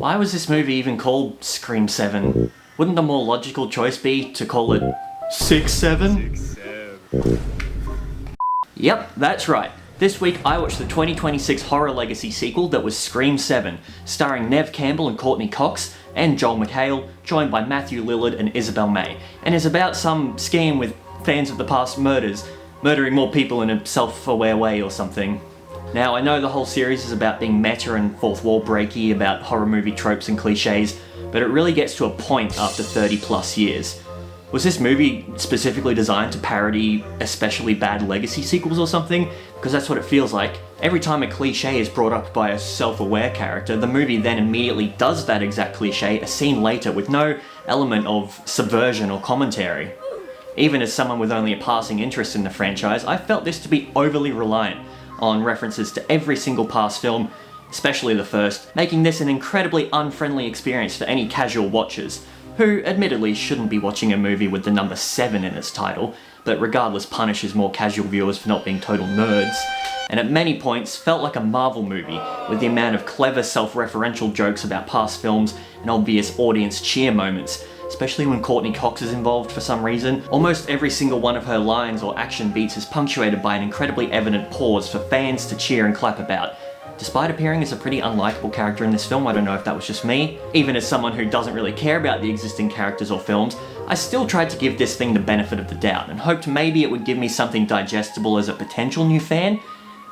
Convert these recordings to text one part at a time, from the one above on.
Why was this movie even called Scream 7? Wouldn't the more logical choice be to call it 6-7? Yep, that's right. This week I watched the 2026 horror legacy sequel that was Scream 7, starring Neve Campbell and Courtney Cox, and Joel McHale, joined by Matthew Lillard and Isabel May, and is about some scheme with fans of the past murdering more people in a self-aware way or something. Now, I know the whole series is about being meta and fourth wall breaky, about horror movie tropes and cliches, but it really gets to a point after 30 plus years. Was this movie specifically designed to parody especially bad legacy sequels or something? Because that's what it feels like. Every time a cliche is brought up by a self-aware character, the movie then immediately does that exact cliche a scene later with no element of subversion or commentary. Even as someone with only a passing interest in the franchise, I felt this to be overly reliant on references to every single past film, especially the first, making this an incredibly unfriendly experience for any casual watchers, who admittedly shouldn't be watching a movie with the number 7 in its title, but regardless punishes more casual viewers for not being total nerds, and at many points felt like a Marvel movie, with the amount of clever self-referential jokes about past films and obvious audience cheer moments, especially when Courtney Cox is involved for some reason. Almost every single one of her lines or action beats is punctuated by an incredibly evident pause for fans to cheer and clap about. Despite appearing as a pretty unlikable character in this film, I don't know if that was just me, even as someone who doesn't really care about the existing characters or films, I still tried to give this thing the benefit of the doubt and hoped maybe it would give me something digestible as a potential new fan,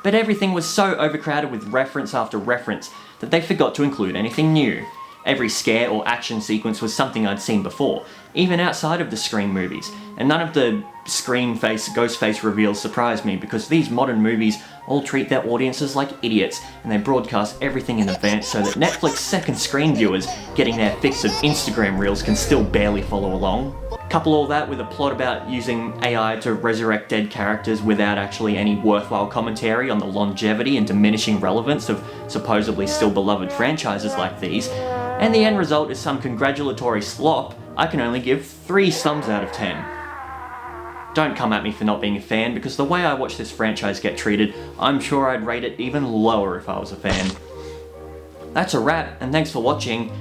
but everything was so overcrowded with reference after reference that they forgot to include anything new. Every scare or action sequence was something I'd seen before, even outside of the Scream movies, and none of the Scream face, ghost face reveals surprised me because these modern movies all treat their audiences like idiots and they broadcast everything in advance so that Netflix second screen viewers getting their fix of Instagram reels can still barely follow along. Couple all that with a plot about using AI to resurrect dead characters without actually any worthwhile commentary on the longevity and diminishing relevance of supposedly still beloved franchises like these, and the end result is some congratulatory slop I can only give 3 thumbs out of 10. Don't come at me for not being a fan, because the way I watch this franchise get treated, I'm sure I'd rate it even lower if I was a fan. That's a wrap, and thanks for watching.